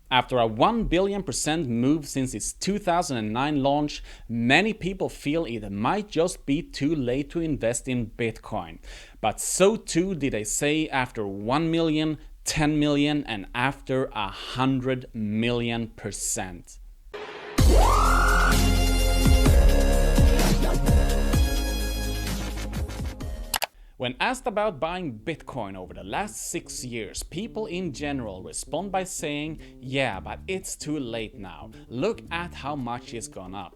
After a 1 billion% move since its 2009 launch, many people feel it might just be too late to invest in Bitcoin. But so too did they say after 1 million, 10 million, and after 100 million%. When asked about buying Bitcoin over the last 6 years, people in general respond by saying, yeah, but it's too late now. Look at how much it's gone up.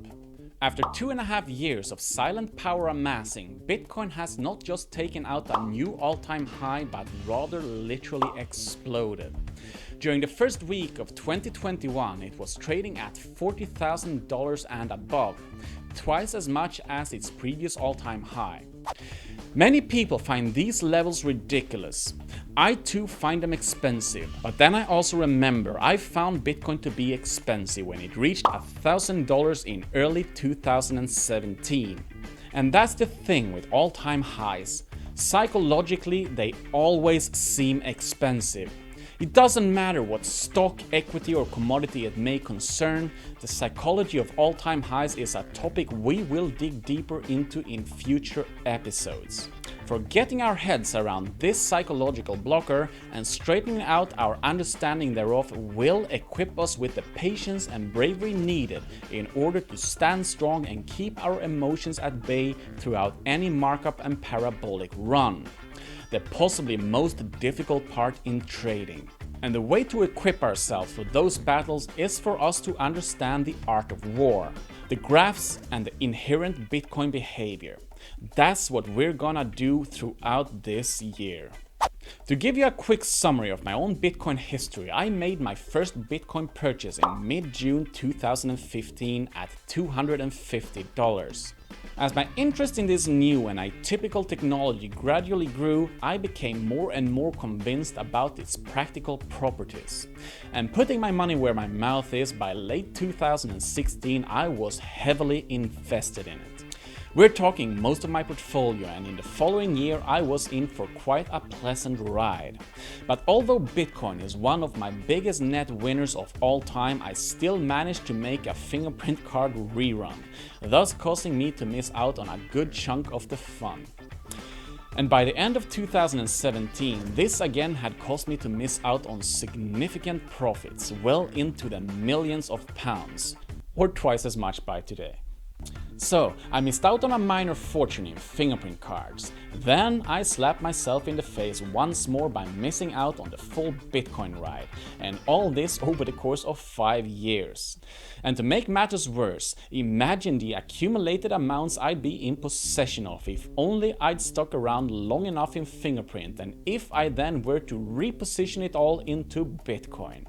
After 2.5 years of silent power amassing, Bitcoin has not just taken out a new all-time high, but rather literally exploded. During the first week of 2021, it was trading at $40,000 and above, twice as much as its previous all-time high. Many people find these levels ridiculous. I too find them expensive, but then I also remember I found Bitcoin to be expensive when it reached $1,000 in early 2017. And that's the thing with all-time highs. Psychologically, they always seem expensive. It doesn't matter what stock, equity or commodity it may concern, the psychology of all-time highs is a topic we will dig deeper into in future episodes. For getting our heads around this psychological blocker and straightening out our understanding thereof will equip us with the patience and bravery needed in order to stand strong and keep our emotions at bay throughout any markup and parabolic run. The possibly most difficult part in trading. And the way to equip ourselves for those battles is for us to understand the art of war, the graphs and the inherent Bitcoin behavior. That's what we're gonna do throughout this year. To give you a quick summary of my own Bitcoin history, I made my first Bitcoin purchase in mid-June 2015 at $250. As my interest in this new and atypical technology gradually grew, I became more and more convinced about its practical properties. And putting my money where my mouth is, by late 2016 I was heavily invested in it. We're talking most of my portfolio, and in the following year I was in for quite a pleasant ride. But although Bitcoin is one of my biggest net winners of all time, I still managed to make a fingerprint card rerun, thus causing me to miss out on a good chunk of the fun. And by the end of 2017, this again had caused me to miss out on significant profits, well into the millions of pounds, or twice as much by today. So, I missed out on a minor fortune in fingerprint cards. Then I slapped myself in the face once more by missing out on the full Bitcoin ride, and all this over the course of 5 years. And to make matters worse, imagine the accumulated amounts I'd be in possession of if only I'd stuck around long enough in fingerprint, and if I then were to reposition it all into Bitcoin.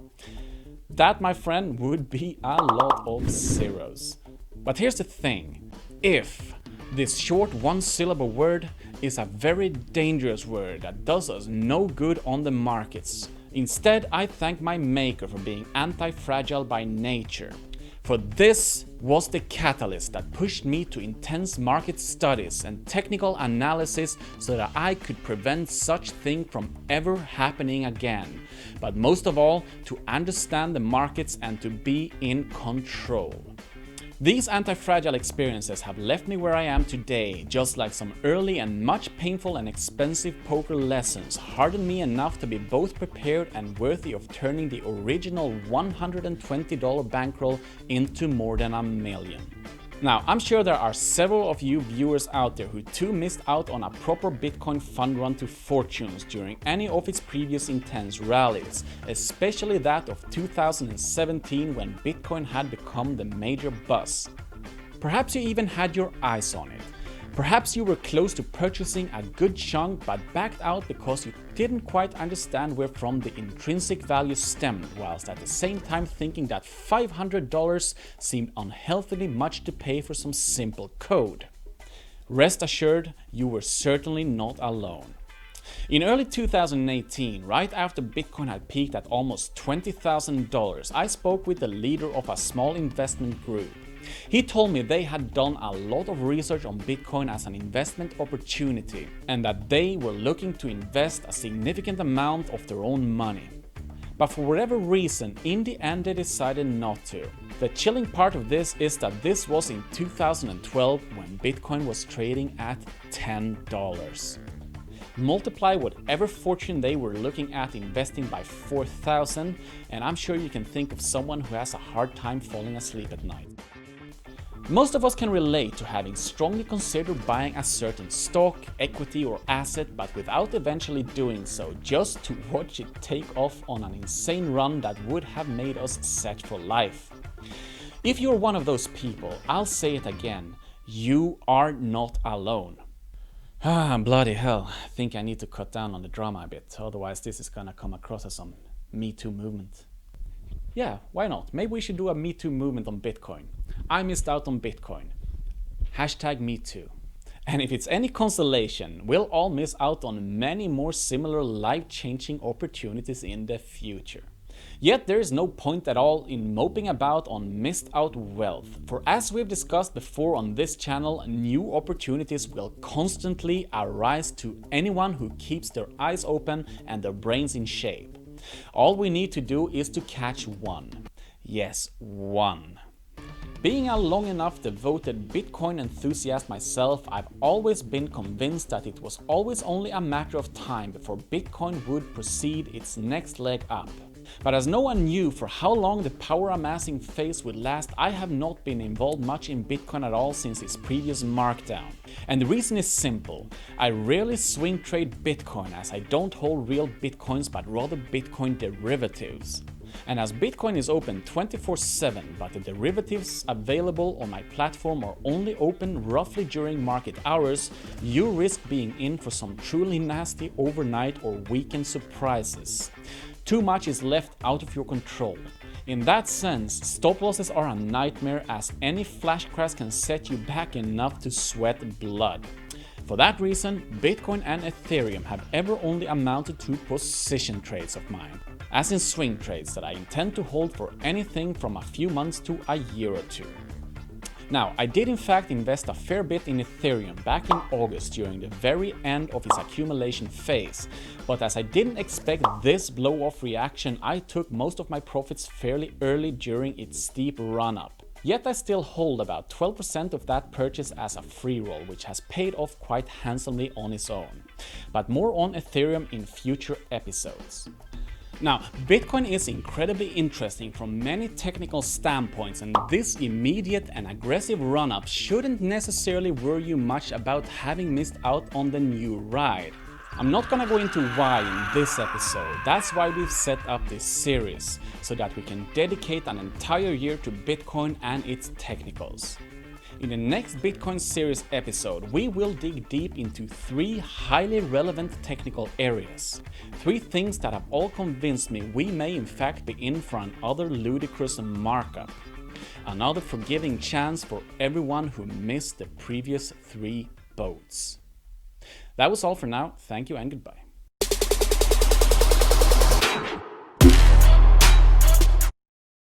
That, my friend, would be a lot of zeros. But here's the thing, if, this short one-syllable word, is a very dangerous word that does us no good on the markets. Instead, I thank my maker for being anti-fragile by nature. For this was the catalyst that pushed me to intense market studies and technical analysis so that I could prevent such thing from ever happening again. But most of all, to understand the markets and to be in control. These anti-fragile experiences have left me where I am today, just like some early and much painful and expensive poker lessons hardened me enough to be both prepared and worthy of turning the original $120 bankroll into more than $1 million. Now, I'm sure there are several of you viewers out there who too missed out on a proper Bitcoin fund run to fortunes during any of its previous intense rallies, especially that of 2017 when Bitcoin had become the major buzz. Perhaps you even had your eyes on it. Perhaps you were close to purchasing a good chunk but backed out because you didn't quite understand where from the intrinsic value stemmed, whilst at the same time thinking that $500 seemed unhealthily much to pay for some simple code. Rest assured, you were certainly not alone. In early 2018, right after Bitcoin had peaked at almost $20,000, I spoke with the leader of a small investment group. He told me they had done a lot of research on Bitcoin as an investment opportunity and that they were looking to invest a significant amount of their own money. But for whatever reason, in the end they decided not to. The chilling part of this is that this was in 2012 when Bitcoin was trading at $10. Multiply whatever fortune they were looking at investing by 4,000, and I'm sure you can think of someone who has a hard time falling asleep at night. Most of us can relate to having strongly considered buying a certain stock, equity or asset, but without eventually doing so, just to watch it take off on an insane run that would have made us set for life. If you're one of those people, I'll say it again, you are not alone. Bloody hell, I think I need to cut down on the drama a bit, otherwise this is gonna come across as some Me Too movement. Yeah, why not? Maybe we should do a Me Too movement on Bitcoin. I missed out on Bitcoin. #MeToo. And if it's any consolation, we'll all miss out on many more similar life-changing opportunities in the future. Yet there is no point at all in moping about on missed out wealth, for as we've discussed before on this channel, new opportunities will constantly arise to anyone who keeps their eyes open and their brains in shape. All we need to do is to catch one. Yes, one. Being a long enough devoted Bitcoin enthusiast myself, I've always been convinced that it was always only a matter of time before Bitcoin would proceed its next leg up. But as no one knew for how long the power amassing phase would last, I have not been involved much in Bitcoin at all since its previous markdown. And the reason is simple. I rarely swing trade Bitcoin as I don't hold real Bitcoins but rather Bitcoin derivatives. And as Bitcoin is open 24/7 but the derivatives available on my platform are only open roughly during market hours, you risk being in for some truly nasty overnight or weekend surprises. Too much is left out of your control. In that sense, stop losses are a nightmare as any flash crash can set you back enough to sweat blood. For that reason, Bitcoin and Ethereum have ever only amounted to position trades of mine, as in swing trades that I intend to hold for anything from a few months to a year or two. Now, I did in fact invest a fair bit in Ethereum back in August during the very end of its accumulation phase, but as I didn't expect this blow-off reaction, I took most of my profits fairly early during its steep run-up. Yet I still hold about 12% of that purchase as a free roll, which has paid off quite handsomely on its own. But more on Ethereum in future episodes. Now, Bitcoin is incredibly interesting from many technical standpoints, and this immediate and aggressive run-up shouldn't necessarily worry you much about having missed out on the new ride. I'm not gonna go into why in this episode, that's why we've set up this series, so that we can dedicate an entire year to Bitcoin and its technicals. In the next Bitcoin series episode, we will dig deep into 3 highly relevant technical areas. 3 things that have all convinced me we may in fact be in for another ludicrous markup. Another forgiving chance for everyone who missed the previous 3 boats. That was all for now. Thank you and goodbye.